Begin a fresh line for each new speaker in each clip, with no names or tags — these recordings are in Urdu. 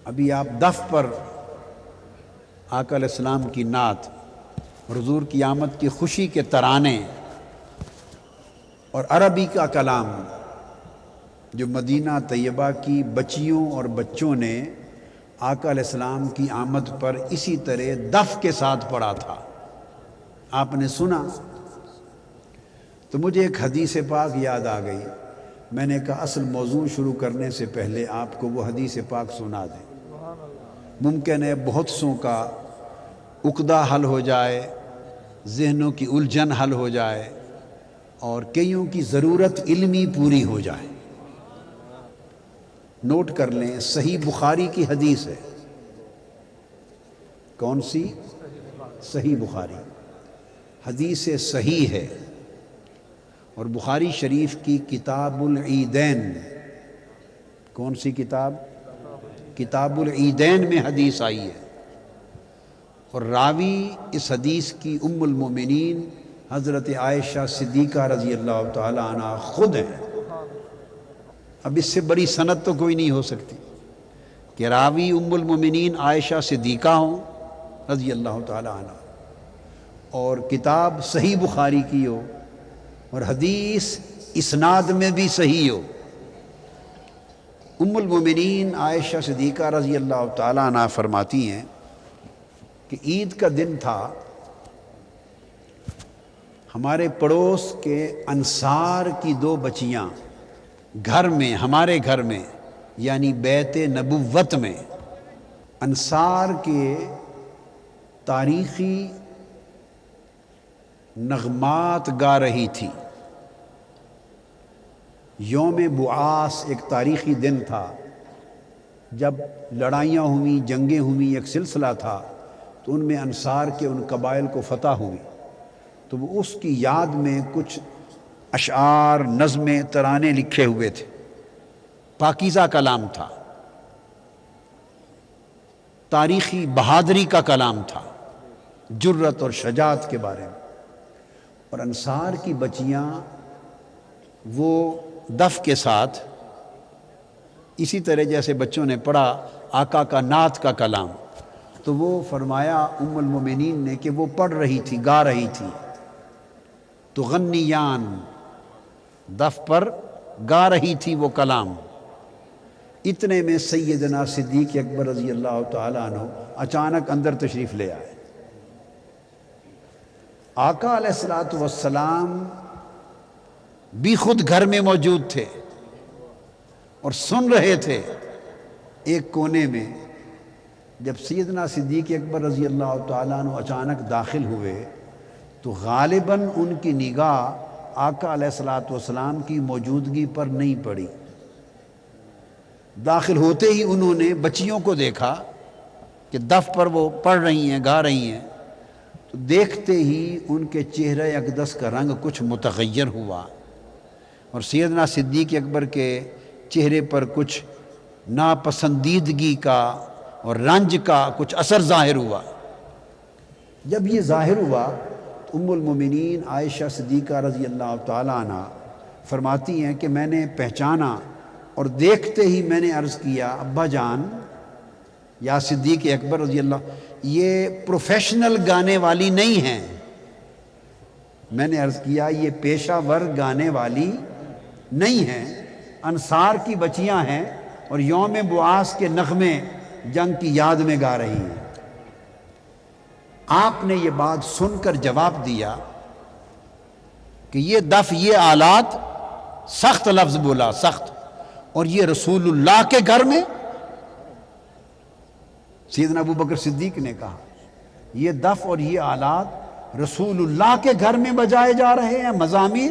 ابھی آپ دف پر آقا علیہ السلام کی نعت اور حضور کی آمد کی خوشی کے ترانے اور عربی کا کلام جو مدینہ طیبہ کی بچیوں اور بچوں نے آقا علیہ السلام کی آمد پر اسی طرح دف کے ساتھ پڑھا تھا، آپ نے سنا تو مجھے ایک حدیث پاک یاد آ گئی۔ میں نے کہا اصل موضوع شروع کرنے سے پہلے آپ کو وہ حدیث پاک سنا دیں، ممکن ہے بہت سوں کا عقدہ حل ہو جائے، ذہنوں کی الجھن حل ہو جائے اور کئیوں کی ضرورت علمی پوری ہو جائے۔ نوٹ کر لیں، صحیح بخاری کی حدیث ہے۔ کون سی؟ صحیح بخاری، حدیث صحیح ہے، اور بخاری شریف کی کتاب العیدین، کون سی کتاب؟ کتاب العیدین میں حدیث آئی ہے، اور راوی اس حدیث کی ام المومنین حضرت عائشہ صدیقہ رضی اللہ تعالی عنہ خود ہیں۔ اب اس سے بڑی سند تو کوئی نہیں ہو سکتی کہ راوی ام المومنین عائشہ صدیقہ ہوں رضی اللہ تعالی عنہ، اور کتاب صحیح بخاری کی ہو، اور حدیث اسناد میں بھی صحیح ہو۔ ام المومنین عائشہ صدیقہ رضی اللہ تعالی عنہ فرماتی ہیں کہ عید کا دن تھا، ہمارے پڑوس کے انصار کی دو بچیاں گھر میں، ہمارے گھر میں یعنی بیت نبوت میں، انصار کے تاریخی نغمات گا رہی تھی۔ یوم بعاث ایک تاریخی دن تھا، جب لڑائیاں ہوئیں، جنگیں ہوئیں، ایک سلسلہ تھا، تو ان میں انصار کے ان قبائل کو فتح ہوئی، تو وہ اس کی یاد میں کچھ اشعار، نظمیں، ترانے لکھے ہوئے تھے۔ پاکیزہ کلام تھا، تاریخی بہادری کا کلام تھا، جرت اور شجاعت کے بارے میں۔ اور انصار کی بچیاں وہ دف کے ساتھ اسی طرح جیسے بچوں نے پڑھا آقا کا نعت کا کلام، تو وہ فرمایا ام المومنین نے کہ وہ پڑھ رہی تھی، گا رہی تھی، تو غنیان، دف پر گا رہی تھی وہ کلام۔ اتنے میں سیدنا صدیق اکبر رضی اللہ تعالیٰ عنہ اچانک اندر تشریف لے آئے۔ آقا علیہ السلام بھی خود گھر میں موجود تھے اور سن رہے تھے۔ ایک کونے میں جب سیدنا صدیق اکبر رضی اللہ تعالیٰ عنہ اچانک داخل ہوئے تو غالباً ان کی نگاہ آقا علیہ السلام کی موجودگی پر نہیں پڑی۔ داخل ہوتے ہی انہوں نے بچیوں کو دیکھا کہ دف پر وہ پڑھ رہی ہیں، گا رہی ہیں، تو دیکھتے ہی ان کے چہرہ اقدس کا رنگ کچھ متغیر ہوا، اور سیدنا صدیق اکبر کے چہرے پر کچھ ناپسندیدگی کا اور رنج کا کچھ اثر ظاہر ہوا۔ جب یہ ظاہر ہوا تو ام المومنین عائشہ صدیقہ رضی اللہ تعالیٰ عنہ فرماتی ہیں کہ میں نے پہچانا، اور دیکھتے ہی میں نے عرض کیا ابا جان یا صدیق اکبر رضی اللہ، یہ پروفیشنل گانے والی نہیں ہیں۔ میں نے عرض کیا یہ پیشہ ور گانے والی نہیں ہیں، انصار کی بچیاں ہیں اور یوم بعاث کے نغمے جنگ کی یاد میں گا رہی ہیں۔ آپ نے یہ بات سن کر جواب دیا کہ یہ دف، یہ آلات، سخت لفظ بولا، سخت، اور یہ رسول اللہ کے گھر میں؟ سیدنا ابو بکر صدیق نے کہا یہ دف اور یہ آلات رسول اللہ کے گھر میں بجائے جا رہے ہیں، مزامیر؟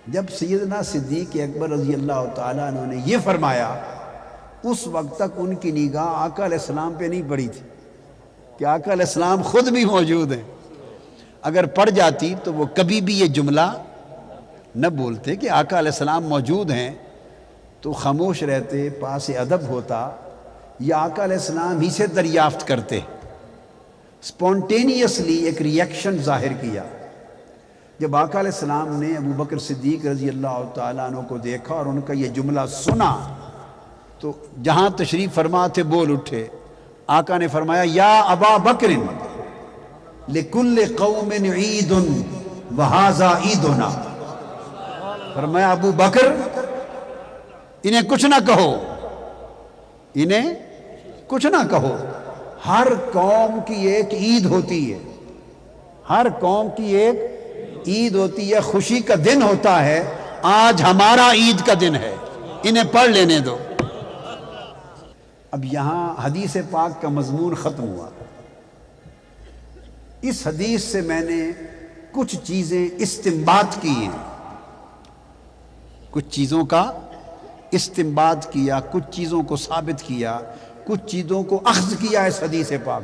جب سیدنا صدیق اکبر رضی اللہ تعالیٰ عنہ نے یہ فرمایا، اس وقت تک ان کی نگاہ آقا علیہ السلام پہ نہیں پڑی تھی کہ آقا علیہ السلام خود بھی موجود ہیں۔ اگر پڑ جاتی تو وہ کبھی بھی یہ جملہ نہ بولتے کہ آقا علیہ السلام موجود ہیں، تو خاموش رہتے، پاس ادب ہوتا، یا آقا علیہ السلام ہی سے دریافت کرتے۔ سپونٹینیسلی ایک ریئیکشن ظاہر کیا۔ جب آقا علیہ السلام نے ابو بکر صدیق رضی اللہ تعالیٰ عنہ کو دیکھا اور ان کا یہ جملہ سنا تو جہاں تشریف فرما تھے بول اٹھے، آقا نے فرمایا یا ابا بکر لکل قوم عید وہذا عیدنا، فرمایا ابو بکر انہیں کچھ نہ کہو، انہیں کچھ نہ کہو، ہر قوم کی ایک عید ہوتی ہے، ہر قوم کی ایک عید ہوتی ہے، خوشی کا دن ہوتا ہے، آج ہمارا عید کا دن ہے، انہیں پڑھ لینے دو۔ اب یہاں حدیث پاک کا مضمون ختم ہوا۔ اس حدیث سے میں نے کچھ چیزیں استنباط کی ہیں، کچھ چیزوں کا استنباط کیا، کچھ چیزوں کو ثابت کیا، کچھ چیزوں کو اخذ کیا اس حدیث پاک۔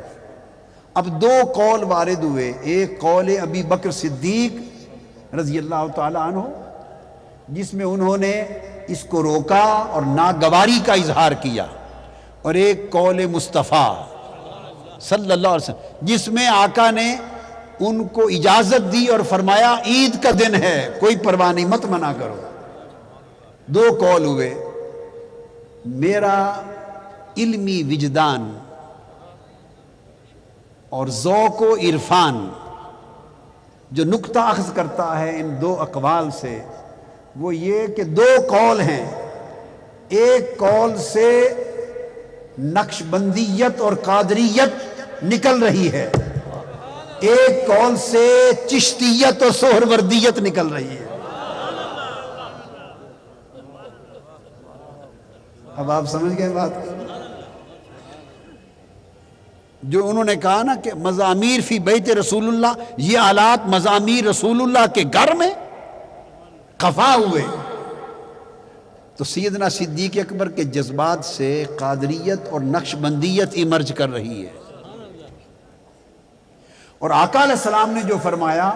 اب دو قول وارد ہوئے، ایک قول ابی بکر صدیق رضی اللہ تعالی عنہ جس میں انہوں نے اس کو روکا اور ناگواری کا اظہار کیا، اور ایک قول مصطفیٰ صلی اللہ علیہ وسلم جس میں آقا نے ان کو اجازت دی اور فرمایا عید کا دن ہے، کوئی پرواہ نہیں، مت منع کرو۔ دو قول ہوئے۔ میرا علمی وجدان اور ذوق و عرفان جو نقطہ اخذ کرتا ہے ان دو اقوال سے، وہ یہ کہ دو قول ہیں، ایک قول سے نقش بندیت اور قادریت نکل رہی ہے، ایک قول سے چشتیت اور سہروردیت نکل رہی ہے۔ اب آپ سمجھ گئے بات؟ جو انہوں نے کہا نا کہ مزامیر فی بیت رسول اللہ، یہ آلات مزامیر رسول اللہ کے گھر میں خفا ہوئے، تو سیدنا صدیق اکبر کے جذبات سے قادریت اور نقش بندیت ایمرج کر رہی ہے، اور آقا علیہ السلام نے جو فرمایا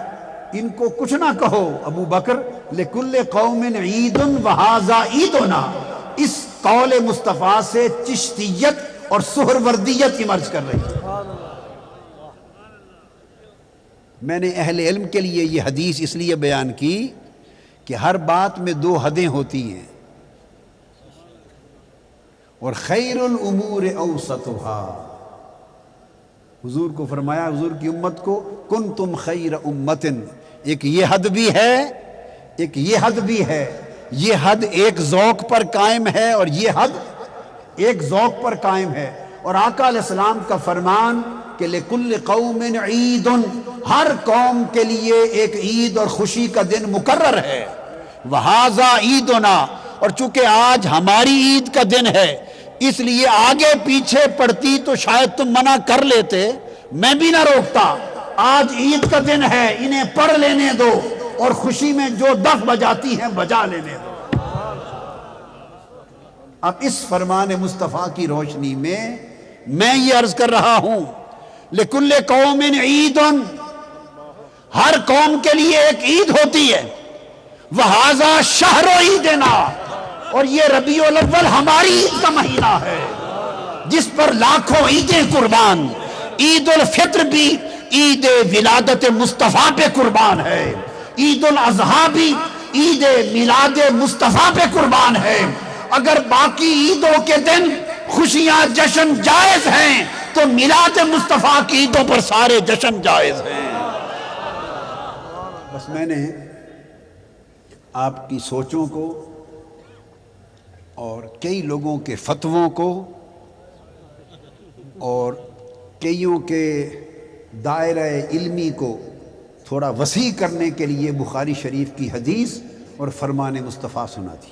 ان کو کچھ نہ کہو ابو بکر لکل قوم عید وہذا عیدنا، اس قول مصطفیٰ سے چشتیت اور سہروردیت ایمرج کر رہی ہے۔ میں نے اہل علم کے لیے یہ حدیث اس لیے بیان کی کہ ہر بات میں دو حدیں ہوتی ہیں، اور خیر الامور اوسطها، حضور کو فرمایا، حضور کی امت کو کنتم خیر امت، ایک یہ حد بھی ہے، ایک یہ حد بھی ہے، یہ حد ایک ذوق پر قائم ہے اور یہ حد ایک ذوق پر قائم ہے، اور آقا علیہ السلام کا فرمان کہ لکل قوم عید، ہر قوم کے لیے ایک عید اور خوشی کا دن مقرر ہے، وہذا عیدنا، اور چونکہ آج ہماری عید کا دن ہے اس لیے آگے پیچھے پڑتی تو شاید تم منع کر لیتے، میں بھی نہ روکتا، آج عید کا دن ہے، انہیں پڑھ لینے دو، اور خوشی میں جو دف بجاتی ہیں بجا لینے دو۔ اب اس فرمان مصطفیٰ کی روشنی میں یہ عرض کر رہا ہوں لکل قوم عید، ہر قوم کے لیے ایک عید ہوتی ہے، وہذا شہر عیدنا، اور یہ ربیع الاول ہماری عید کا مہینہ ہے جس پر لاکھوں عیدیں قربان، عید الفطر بھی عید ولادت مصطفیٰ پہ قربان ہے، عید الاضحیٰ بھی عید میلاد مصطفیٰ پہ قربان ہے۔ اگر باقی عیدوں کے دن خوشیاں جشن جائز ہیں تو میلاد مصطفیٰ کی عیدوں پر سارے جشن جائز ہیں۔ بس میں نے آپ کی سوچوں کو اور کئی لوگوں کے فتووں کو اور کئیوں کے دائرہ علمی کو تھوڑا وسیع کرنے کے لیے بخاری شریف کی حدیث اور فرمان مصطفیٰ سنا دی۔